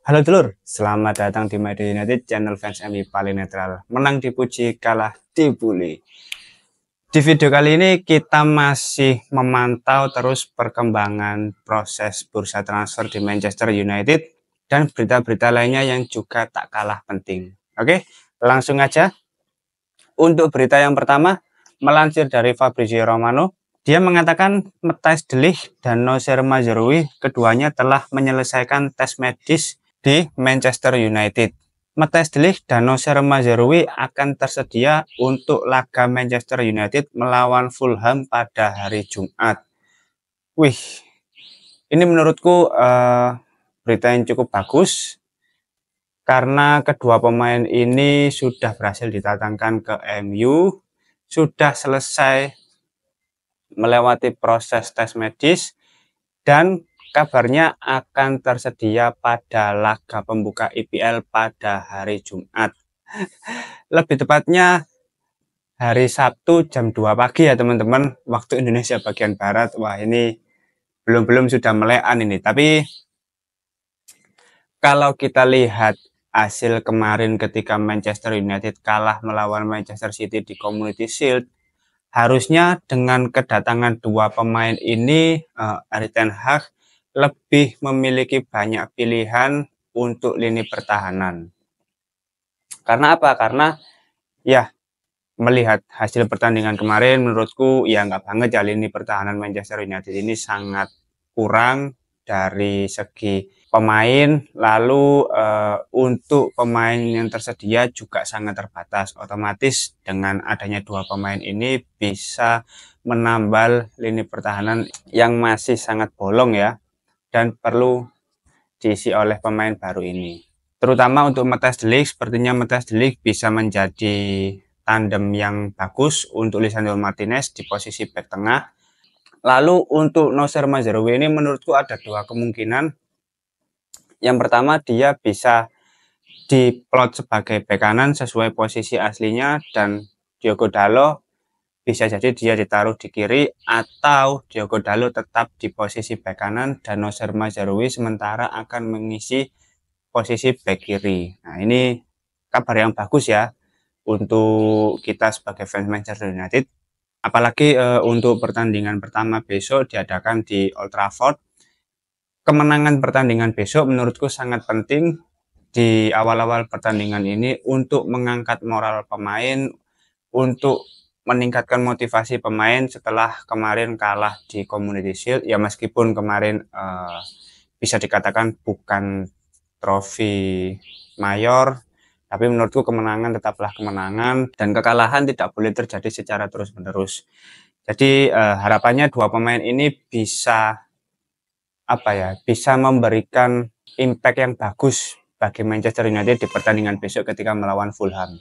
Halo dulur, selamat datang di Madrid United, channel fans MU paling netral. Menang dipuji, kalah dibully. Di video kali ini kita masih memantau terus perkembangan proses bursa transfer di Manchester United dan berita-berita lainnya yang juga tak kalah penting. Oke, langsung aja. Untuk berita yang pertama, melansir dari Fabrizio Romano, dia mengatakan Matthijs de Ligt dan Noussair Mazraoui keduanya telah menyelesaikan tes medis di Manchester United. Matthijs de Ligt dan Noussair Mazraoui akan tersedia untuk laga Manchester United melawan Fulham pada hari Jumat. Wih, ini menurutku berita yang cukup bagus karena kedua pemain ini sudah berhasil didatangkan ke MU, sudah selesai melewati proses tes medis, dan kabarnya akan tersedia pada laga pembuka IPL pada hari Jumat. Lebih tepatnya hari Sabtu jam 2 pagi ya teman-teman, waktu Indonesia bagian Barat. Wah, ini belum sudah melekan ini. Tapi kalau kita lihat hasil kemarin ketika Manchester United kalah melawan Manchester City di Community Shield, harusnya dengan kedatangan dua pemain ini, Erik ten Hag lebih memiliki banyak pilihan untuk lini pertahanan. Karena apa? Karena ya melihat hasil pertandingan kemarin, menurutku ya nggak banget ya, lini pertahanan Manchester United ini sangat kurang dari segi pemain. Lalu untuk pemain yang tersedia juga sangat terbatas. Otomatis dengan adanya dua pemain ini bisa menambal lini pertahanan yang masih sangat bolong ya, dan perlu diisi oleh pemain baru ini. Terutama untuk Matthijs de Ligt, sepertinya Matthijs de Ligt bisa menjadi tandem yang bagus untuk Lisandro Martinez di posisi back tengah. Lalu untuk Noussair Mazraoui ini menurutku ada dua kemungkinan. Yang pertama, dia bisa diplot sebagai bek kanan sesuai posisi aslinya, dan Diogo Dalot bisa jadi dia ditaruh di kiri, atau Diogo Dalot tetap di posisi bek kanan dan Noussair Mazraoui sementara akan mengisi posisi bek kiri. Nah, ini kabar yang bagus ya untuk kita sebagai fans Manchester United. Apalagi untuk pertandingan pertama besok diadakan di Old Trafford. Kemenangan pertandingan besok menurutku sangat penting di awal-awal pertandingan ini untuk mengangkat moral pemain, untuk meningkatkan motivasi pemain setelah kemarin kalah di Community Shield. Ya meskipun kemarin bisa dikatakan bukan trofi mayor, tapi menurutku kemenangan tetaplah kemenangan, dan kekalahan tidak boleh terjadi secara terus-menerus. Jadi harapannya dua pemain ini bisa bisa memberikan impact yang bagus bagi Manchester United di pertandingan besok ketika melawan Fulham.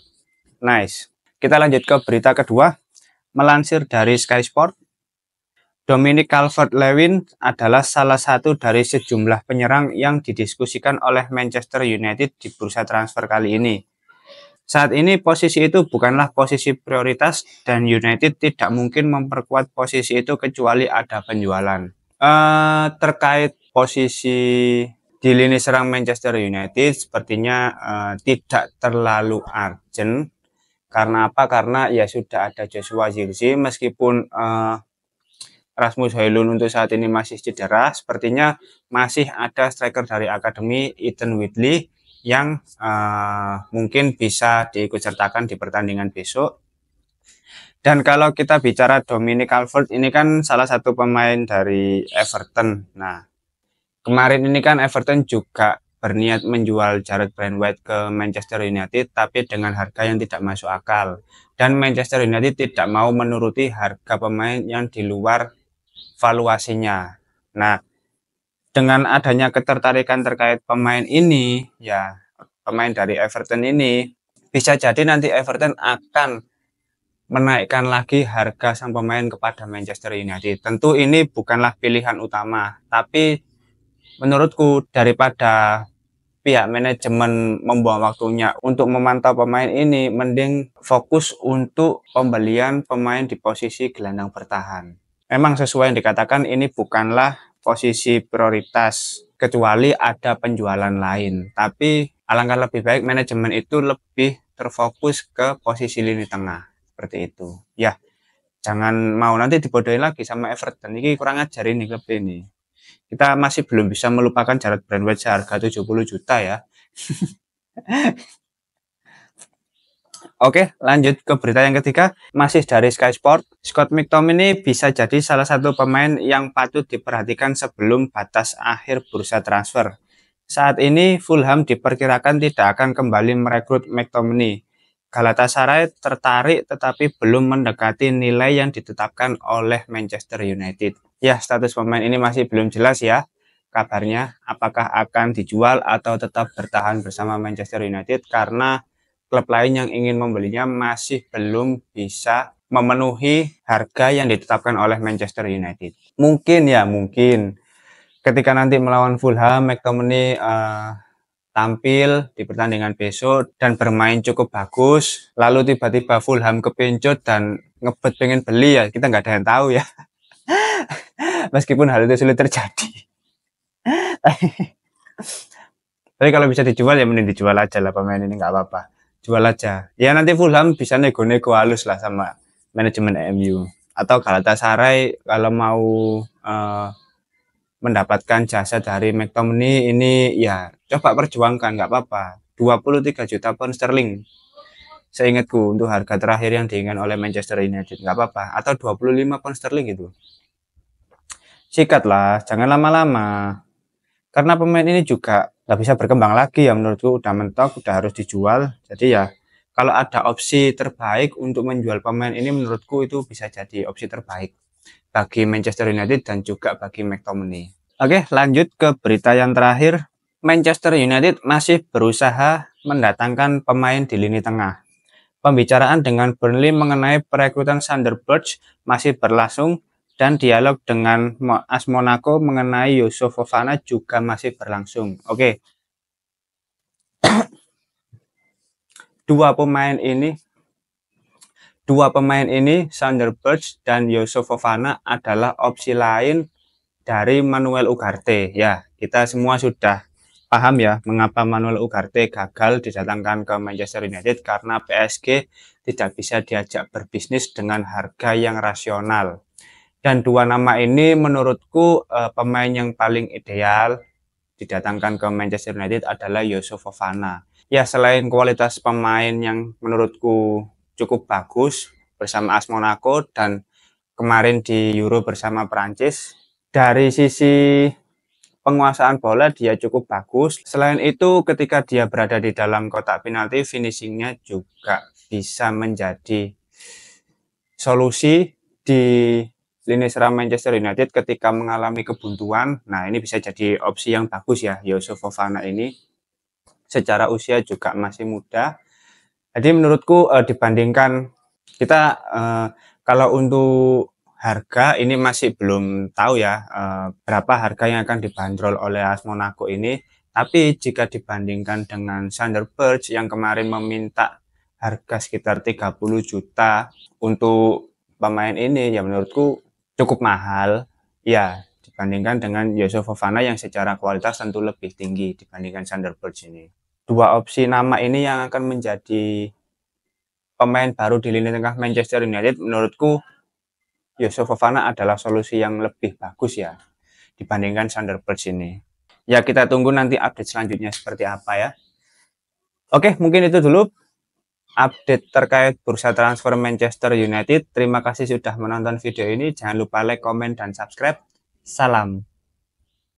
Nice. Kita lanjut ke berita kedua. Melansir dari Sky Sport, Dominic Calvert-Lewin adalah salah satu dari sejumlah penyerang yang didiskusikan oleh Manchester United di bursa transfer kali ini. Saat ini posisi itu bukanlah posisi prioritas dan United tidak mungkin memperkuat posisi itu kecuali ada penjualan. Terkait posisi di lini serang Manchester United sepertinya tidak terlalu urgent. Karena apa? Karena ya sudah ada Joshua Zirkzee, meskipun Rasmus Højlund untuk saat ini masih cedera, sepertinya masih ada striker dari akademi Ethan Whitley yang mungkin bisa diikutsertakan di pertandingan besok. Dan kalau kita bicara Dominic Calvert, ini kan salah satu pemain dari Everton. Nah, kemarin ini kan Everton juga berniat menjual Jarrad Brandtwaite ke Manchester United, tapi dengan harga yang tidak masuk akal. Dan Manchester United tidak mau menuruti harga pemain yang di luar valuasinya. Nah, dengan adanya ketertarikan terkait pemain ini, ya pemain dari Everton ini, bisa jadi nanti Everton akan menaikkan lagi harga sang pemain kepada Manchester United. Tentu ini bukanlah pilihan utama, tapi menurutku daripada pihak manajemen membuang waktunya untuk memantau pemain ini, mending fokus untuk pembelian pemain di posisi gelandang bertahan. Memang sesuai yang dikatakan, ini bukanlah posisi prioritas kecuali ada penjualan lain. Tapi alangkah lebih baik manajemen itu lebih terfokus ke posisi lini tengah seperti itu. Ya, jangan mau nanti dibodohin lagi sama Everton. Ini kurang ajar ini klub ini. Kita masih belum bisa melupakan Jared Brandweight seharga 70 juta ya. Oke, lanjut ke berita yang ketiga. Masih dari Sky Sport, Scott McTominay bisa jadi salah satu pemain yang patut diperhatikan sebelum batas akhir bursa transfer. Saat ini Fulham diperkirakan tidak akan kembali merekrut McTominay. Galatasaray tertarik tetapi belum mendekati nilai yang ditetapkan oleh Manchester United. Ya, status pemain ini masih belum jelas ya. Kabarnya apakah akan dijual atau tetap bertahan bersama Manchester United karena klub lain yang ingin membelinya masih belum bisa memenuhi harga yang ditetapkan oleh Manchester United. Mungkin ketika nanti melawan Fulham, McTominay tampil di pertandingan besok dan bermain cukup bagus, lalu tiba-tiba Fulham kepencut dan ngebet pengen beli, ya kita nggak ada yang tahu ya. Meskipun hal itu sulit terjadi. Tapi kalau bisa dijual ya mending dijual aja lah pemain ini, nggak apa-apa. Jual aja. Ya nanti Fulham bisa nego-nego halus lah sama manajemen MU. Atau Galatasaray kalau mau mendapatkan jasa dari McTominay ini ya coba perjuangkan, nggak apa-apa. 23 juta pound sterling. Seingatku untuk harga terakhir yang diinginkan oleh Manchester United, nggak apa-apa. Atau 25 pound sterling gitu. Sikatlah, jangan lama-lama. Karena pemain ini juga nggak bisa berkembang lagi ya menurutku, udah mentok, udah harus dijual. Jadi ya kalau ada opsi terbaik untuk menjual pemain ini menurutku itu bisa jadi opsi terbaik bagi Manchester United dan juga bagi McTominay. Oke, lanjut ke berita yang terakhir. Manchester United masih berusaha mendatangkan pemain di lini tengah. Pembicaraan dengan Burnley mengenai perekrutan Sander Berge masih berlangsung dan dialog dengan AS Monaco mengenai Youssouf Fofana juga masih berlangsung. Oke. Dua pemain ini, Sander Berge dan Youssouf Fofana adalah opsi lain dari Manuel Ugarte. Ya, kita semua sudah paham ya mengapa Manuel Ugarte gagal didatangkan ke Manchester United karena PSG tidak bisa diajak berbisnis dengan harga yang rasional. Dan dua nama ini menurutku pemain yang paling ideal didatangkan ke Manchester United adalah Youssouf Fofana. Ya, selain kualitas pemain yang menurutku cukup bagus bersama AS Monaco dan kemarin di Euro bersama Prancis, dari sisi penguasaan bola dia cukup bagus. Selain itu ketika dia berada di dalam kotak penalti, finishingnya juga bisa menjadi solusi di lini serang Manchester United ketika mengalami kebuntuan. Nah, ini bisa jadi opsi yang bagus ya, Youssouf Fofana ini. Secara usia juga masih muda. Jadi menurutku dibandingkan kita kalau untuk harga ini masih belum tahu ya berapa harga yang akan dibanderol oleh AS Monaco ini. Tapi jika dibandingkan dengan Sander Berge yang kemarin meminta harga sekitar 30 juta untuk pemain ini, ya menurutku cukup mahal ya dibandingkan dengan Youssouf Fofana yang secara kualitas tentu lebih tinggi dibandingkan Sander Berge ini. Dua opsi nama ini yang akan menjadi pemain baru di lini tengah Manchester United, menurutku Youssouf Fofana adalah solusi yang lebih bagus ya dibandingkan Sander Berge ini. Ya kita tunggu nanti update selanjutnya seperti apa ya. Oke, mungkin itu dulu update terkait bursa transfer Manchester United. Terima kasih sudah menonton video ini. Jangan lupa like, komen, dan subscribe. Salam.